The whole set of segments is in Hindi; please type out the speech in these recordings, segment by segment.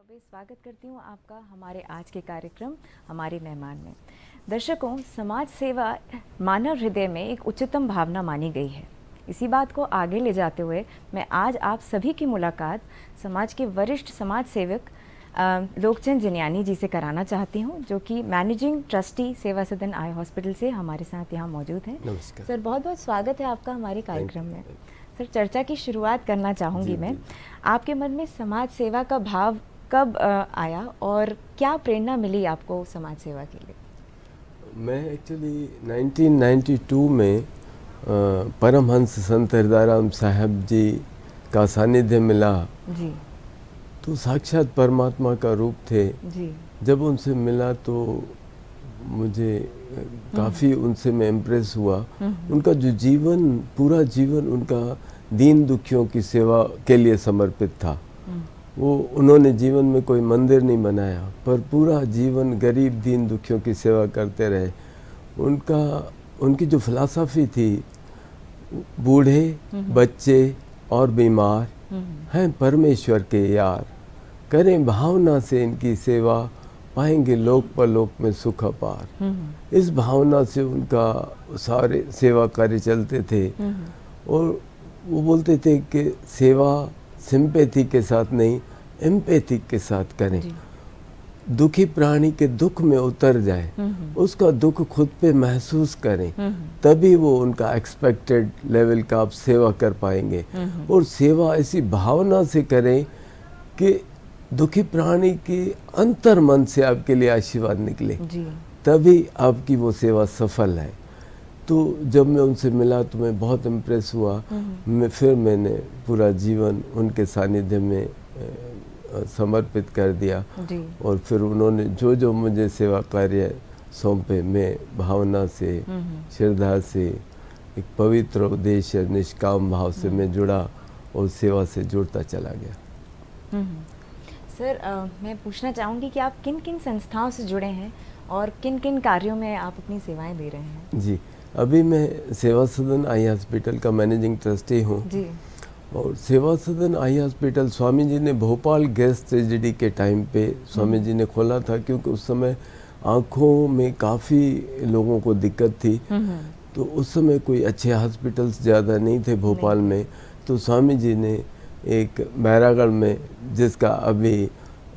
चौबे स्वागत करती हूँ आपका हमारे आज के कार्यक्रम हमारे मेहमान में। दर्शकों, समाज सेवा मानव हृदय में एक उच्चतम भावना मानी गई है। इसी बात को आगे ले जाते हुए मैं आज आप सभी की मुलाकात समाज के वरिष्ठ समाज सेवक लोकचंद जिनियानी जी से कराना चाहती हूँ, जो कि मैनेजिंग ट्रस्टी सेवा सदन आई हॉस्पिटल से हमारे साथ यहाँ मौजूद हैं। नमस्कार सर, बहुत बहुत स्वागत है आपका हमारे कार्यक्रम में। सर, चर्चा की शुरुआत करना चाहूँगी मैं। आपके मन में समाज सेवा का भाव कब आया और क्या प्रेरणा मिली आपको समाज सेवा के लिए? मैं एक्चुअली 1992 में परमहंस संत हृदयराम साहब जी का सानिध्य मिला जी। तो साक्षात परमात्मा का रूप थे जी। जब उनसे मिला तो मुझे काफ़ी उनसे मैं इम्प्रेस हुआ। उनका जो जीवन, पूरा जीवन उनका दीन दुखियों की सेवा के लिए समर्पित था। वो उन्होंने जीवन में कोई मंदिर नहीं बनाया, पर पूरा जीवन गरीब दीन दुखियों की सेवा करते रहे। उनकी जो फिलॉसफी थी, बूढ़े, बच्चे और बीमार हैं परमेश्वर के यार, करें भावना से इनकी सेवा, पाएंगे लोक परलोक में सुख अपार। इस भावना से उनका सारे सेवा कार्य चलते थे। और वो बोलते थे कि सेवा सिंपैथी के साथ नहीं, एम्पैथी के साथ करें। दुखी प्राणी के दुख में उतर जाए, उसका दुख खुद पे महसूस करें, तभी वो उनका एक्सपेक्टेड लेवल का आप सेवा कर पाएंगे। और सेवा ऐसी भावना से करें कि दुखी प्राणी के अंतर मन से आपके लिए आशीर्वाद निकले, तभी आपकी वो सेवा सफल है। तो जब मैं उनसे मिला तो मैं बहुत इम्प्रेस हुआ। फिर मैंने पूरा जीवन उनके सानिध्य में समर्पित कर दिया। और फिर उन्होंने जो जो मुझे सेवा कार्य सौंपे, मैं भावना से, श्रद्धा से, एक पवित्र उद्देश्य, निष्काम भाव से मैं जुड़ा और सेवा से जुड़ता चला गया। सर, मैं पूछना चाहूँगी कि आप किन किन संस्थाओं से जुड़े हैं और किन किन कार्यों में आप अपनी सेवाएं दे रहे हैं? जी, अभी मैं सेवा सदन आई हॉस्पिटल का मैनेजिंग ट्रस्टी हूँ। जी। और सेवा सदन आई हॉस्पिटल स्वामी जी ने भोपाल गैस ट्रेजेडी के टाइम पे स्वामी जी ने खोला था, क्योंकि उस समय आँखों में काफ़ी लोगों को दिक्कत थी। तो उस समय कोई अच्छे हॉस्पिटल्स ज़्यादा नहीं थे भोपाल में। तो स्वामी जी ने एक बैरागढ़ में, जिसका अभी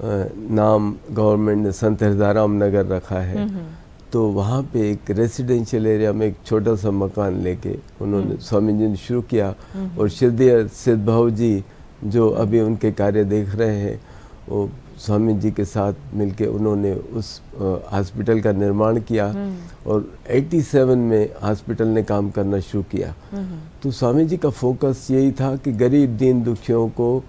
नाम गवर्नमेंट ने संत हृदयराम नगर रखा है, तो वहाँ पे एक रेसिडेंशियल एरिया में एक छोटा सा मकान लेके उन्होंने स्वामी जी ने शुरू किया। और सिद्ध भाव जी जो अभी उनके कार्य देख रहे हैं, वो स्वामी जी के साथ मिलके उन्होंने उस हॉस्पिटल का निर्माण किया। और 87 में हॉस्पिटल ने काम करना शुरू किया। तो स्वामी जी का फोकस यही था कि गरीब दीन दुखियों को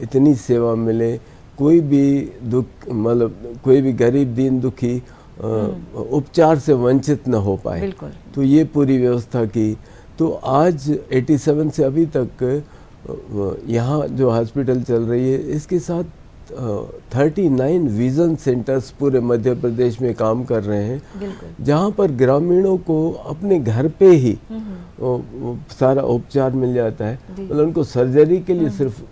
इतनी सेवा मिले, कोई भी दुख, मतलब कोई भी गरीब दीन दुखी उपचार से वंचित न हो पाए। तो ये पूरी व्यवस्था की। तो आज 87 से अभी तक यहाँ जो हॉस्पिटल चल रही है, इसके साथ 39 विजन सेंटर्स पूरे मध्य प्रदेश में काम कर रहे हैं, जहाँ पर ग्रामीणों को अपने घर पे ही सारा उपचार मिल जाता है। मतलब उनको सर्जरी के लिए सिर्फ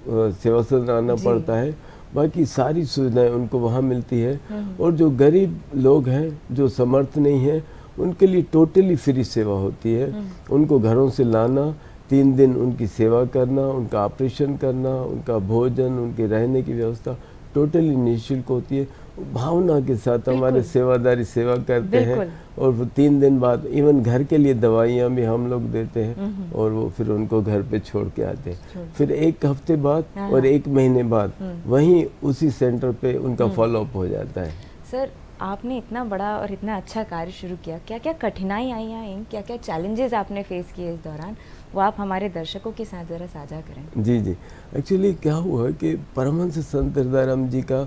सेवा सदन आना पड़ता है, बाकी सारी सुविधाएं उनको वहाँ मिलती है। और जो गरीब लोग हैं, जो समर्थ नहीं है, उनके लिए टोटली फ्री सेवा होती है। उनको घरों से लाना, 3 दिन उनकी सेवा करना, उनका ऑपरेशन करना, उनका भोजन, उनके रहने की व्यवस्था टोटली निःशुल्क होती है। भावना के साथ हमारे सेवादारी सेवा करते हैं। और वो 3 दिन बाद इवन घर के लिए दवाइयाँ भी हम लोग देते हैं, और वो फिर उनको घर पे छोड़ के आते हैं। फिर 1 हफ्ते बाद और 1 महीने बाद वहीं उसी सेंटर पे उनका फॉलोअप हो जाता है। सर, आपने इतना बड़ा और इतना अच्छा कार्य शुरू किया, क्या क्या कठिनाई आई हैं, क्या क्या चैलेंजेस आपने फेस किए इस दौरान, वो आप हमारे दर्शकों के साथ ज़रा साझा करें। जी जी, एक्चुअली क्या हुआ कि परमहंस संत हृदयराम जी का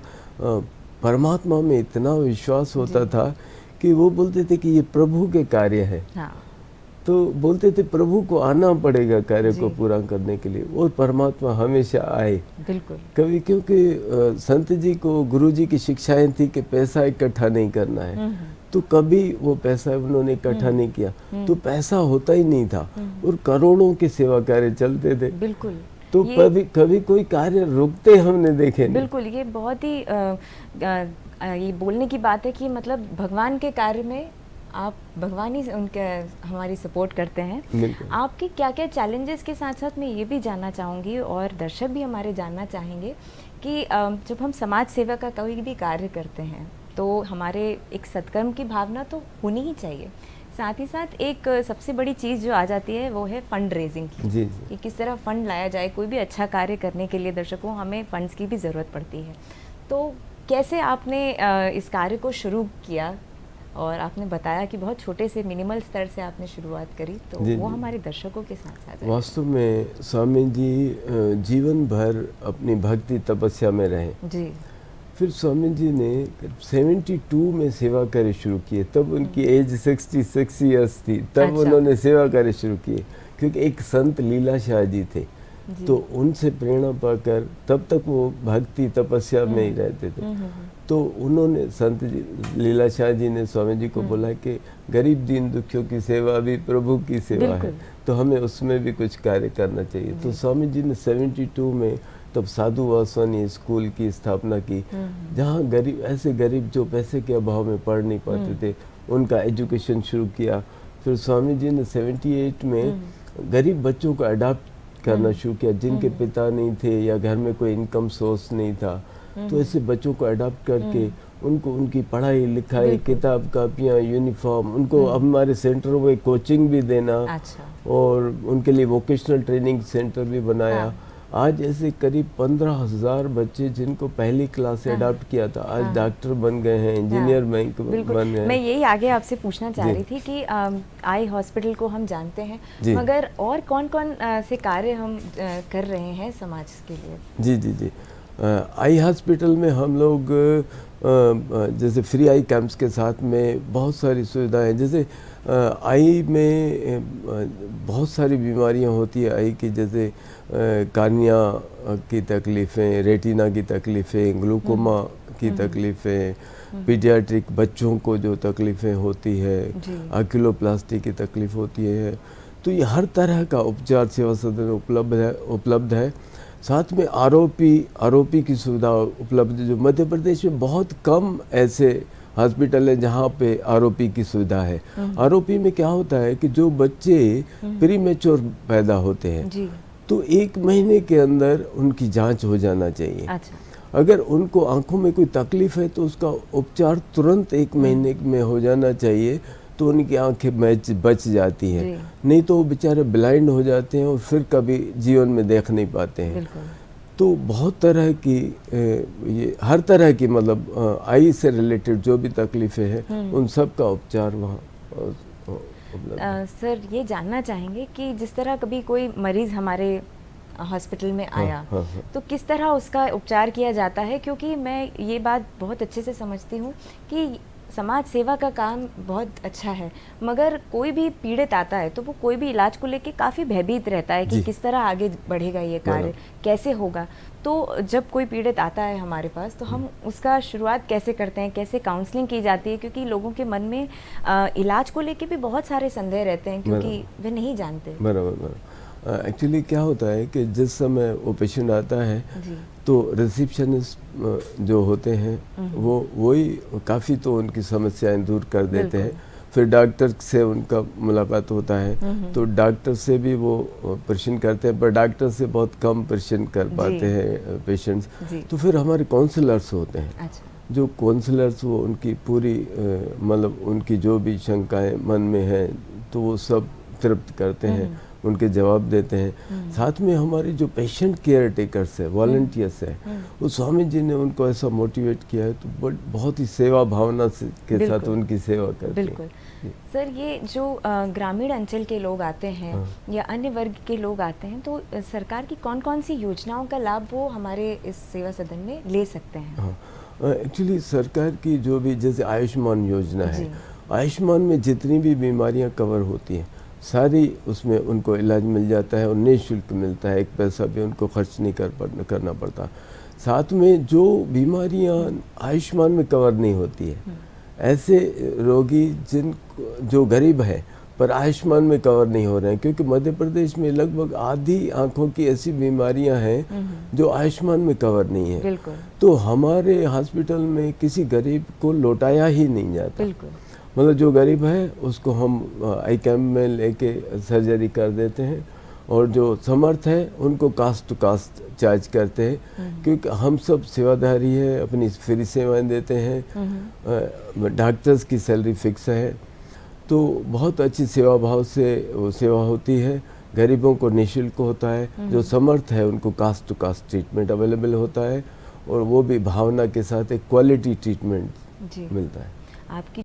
परमात्मा में इतना विश्वास होता था कि वो बोलते थे कि ये प्रभु के कार्य है। हाँ। तो बोलते थे प्रभु को आना पड़ेगा कार्य को पूरा करने के लिए, और परमात्मा हमेशा आए। बिल्कुल। कभी, क्योंकि संत जी को गुरु जी की शिक्षाएं थी कि पैसा इकट्ठा नहीं करना है, तो कभी वो पैसा उन्होंने इकट्ठा नहीं किया, तो पैसा होता ही नहीं था, और करोड़ों के सेवा कार्य चलते थे। बिल्कुल। तो कभी कोई कार्य रुकते हमने देखे नहीं। बिल्कुल, ये बहुत ही ये बोलने की बात है कि मतलब भगवान के कार्य में आप भगवान ही उनके हमारी सपोर्ट करते हैं। आपके क्या क्या चैलेंजेस के साथ साथ मैं ये भी जानना चाहूँगी और दर्शक भी हमारे जानना चाहेंगे कि जब हम समाज सेवा का कोई भी कार्य करते हैं तो हमारे एक सत्कर्म की भावना तो होनी ही चाहिए, साथ ही साथ एक सबसे बड़ी चीज़ जो आ जाती है वो है फंड रेजिंग की। जी। कि किस तरह फंड लाया जाए। कोई भी अच्छा कार्य करने के लिए दर्शकों हमें फंड्स की भी ज़रूरत पड़ती है। तो कैसे आपने इस कार्य को शुरू किया? और आपने बताया कि बहुत छोटे से मिनिमल स्तर से आपने शुरुआत करी, तो वो हमारे दर्शकों के साथ साथ। वास्तव में स्वामी जी जीवन भर अपनी भक्ति तपस्या में रहे जी। फिर स्वामी जी ने 72 में सेवा कार्य शुरू किए, तब उनकी एज 66 ईयर्स थी, तब उन्होंने सेवा कार्य शुरू किए, क्योंकि एक संत लीला शाह जी थे, तो उनसे प्रेरणा पाकर तब तक वो भक्ति तपस्या में ही रहते थे। तो उन्होंने संत जी लीला शाह जी ने स्वामी जी को बोला कि गरीब दीन दुखियों की सेवा भी प्रभु की सेवा है, तो हमें उसमें भी कुछ कार्य करना चाहिए। तो स्वामी जी ने 72 में तब साधु वासवानी स्कूल की स्थापना की, जहाँ गरीब जो पैसे के अभाव में पढ़ नहीं पाते थे उनका एजुकेशन शुरू किया। फिर स्वामी जी ने 78 में गरीब बच्चों को अडॉप्ट करना शुरू किया, जिनके पिता नहीं थे या घर में कोई इनकम सोर्स नहीं था, तो ऐसे बच्चों को अडॉप्ट करके उनको उनकी पढ़ाई लिखाई, किताब कापियाँ, यूनिफॉर्म, उनको हमारे सेंटर में कोचिंग भी देना। और उनके लिए वोकेशनल ट्रेनिंग सेंटर भी बनाया। आज ऐसे करीब 15,000 बच्चे जिनको पहली क्लास से अडॉप्ट किया था, आज डॉक्टर बन गए हैं, इंजीनियर बन गए हैं। मैं यही आगे आपसे पूछना चाह रही थी कि आई हॉस्पिटल को हम जानते हैं, मगर और कौन कौन से कार्य हम कर रहे हैं समाज के लिए? जी। आई हॉस्पिटल में हम लोग जैसे फ्री आई कैंप्स के साथ में बहुत सारी सुविधाएं, जैसे आई में बहुत सारी बीमारियां होती है आई की, जैसे कार्निया की तकलीफ़ें, रेटिना की तकलीफ़ें, ग्लूकोमा की तकलीफ़ें, पीडियाट्रिक बच्चों को जो तकलीफ़ें होती है, आक्यूलोप्लास्टी की तकलीफ़ होती है, तो ये हर तरह का उपचार सेवा सदन उपलब्ध है। साथ में आरओपी की सुविधा उपलब्ध है, जो मध्य प्रदेश में बहुत कम ऐसे हॉस्पिटल है जहाँ पे आरओपी की सुविधा है। आरओपी में क्या होता है कि जो बच्चे प्रीमेच्योर पैदा होते हैं, तो 1 महीने के अंदर उनकी जांच हो जाना चाहिए। अगर उनको आंखों में कोई तकलीफ है तो उसका उपचार तुरंत 1 महीने में हो जाना चाहिए, तो उनकी आंखें बच जाती हैं, नहीं तो वो बेचारे ब्लाइंड हो जाते हैं और फिर कभी जीवन में देख नहीं पाते हैं। तो बहुत तरह की ये हर तरह की मतलब आई से रिलेटेड जो भी तकलीफ़ें हैं उन सब का उपचार वहाँ सर ये जानना चाहेंगे कि जिस तरह कभी कोई मरीज़ हमारे हॉस्पिटल में आया, तो किस तरह उसका उपचार किया जाता है? क्योंकि मैं ये बात बहुत अच्छे से समझती हूँ कि समाज सेवा का काम बहुत अच्छा है, मगर कोई भी पीड़ित आता है तो वो कोई भी इलाज को लेके काफ़ी भयभीत रहता है कि किस तरह आगे बढ़ेगा ये कार्य, कैसे होगा। तो जब कोई पीड़ित आता है हमारे पास तो हम उसका शुरुआत कैसे करते हैं, कैसे काउंसलिंग की जाती है? क्योंकि लोगों के मन में इलाज को लेके भी बहुत सारे संदेह रहते हैं, क्योंकि वे नहीं जानते। बराबर। एक्चुअली क्या होता है कि जिस समय वो पेशेंट आता है तो रिसेप्शनिस्ट जो होते हैं वही काफ़ी तो उनकी समस्याएं दूर कर देते हैं। फिर डॉक्टर से उनका मुलाकात होता है, तो डॉक्टर से भी वो प्रश्न करते हैं, पर डॉक्टर से बहुत कम प्रश्न कर पाते हैं पेशेंट्स। तो फिर हमारे काउंसलर्स होते हैं, जो काउंसलर्स वो उनकी पूरी मतलब उनकी जो भी शंकाएं मन में हैं तो वो सब तृप्त करते हैं, उनके जवाब देते हैं। साथ में हमारे जो पेशेंट केयर टेकर्स है, वॉलंटियर्स है, वो स्वामी जी ने उनको ऐसा मोटिवेट किया है, तो बहुत ही सेवा भावना के साथ उनकी सेवा करते हैं। सर ये जो ग्रामीण अंचल के लोग आते हैं या अन्य वर्ग के लोग आते हैं, तो सरकार की कौन कौन सी योजनाओं का लाभ वो हमारे इस सेवा सदन में ले सकते हैं? एक्चुअली सरकार की जो भी जैसे आयुष्मान योजना है, आयुष्मान में जितनी भी बीमारियां कवर होती हैं सारी उसमें उनको इलाज मिल जाता है और निःशुल्क मिलता है, 1 पैसा भी उनको खर्च नहीं करना पड़ता। साथ में जो बीमारियां आयुष्मान में कवर नहीं होती है, ऐसे रोगी जो गरीब है पर आयुष्मान में कवर नहीं हो रहे हैं, क्योंकि मध्य प्रदेश में लगभग आधी आंखों की ऐसी बीमारियां हैं जो आयुष्मान में कवर नहीं है। तो हमारे हॉस्पिटल में किसी गरीब को लौटाया ही नहीं जाता। मतलब जो गरीब है उसको हम आई कैम्प में लेके सर्जरी कर देते हैं, और जो समर्थ है उनको कास्ट टू कास्ट चार्ज करते हैं, क्योंकि हम सब सेवादारी है, अपनी फ्री सेवाएं देते हैं, डॉक्टर्स की सैलरी फिक्स है, तो बहुत अच्छी सेवा भाव से वो सेवा होती है। गरीबों को निःशुल्क होता है, जो समर्थ है उनको cost to cost treatment available होता है, और वो भी भावना के साथ एक क्वालिटी ट्रीटमेंट मिलता है। आपकी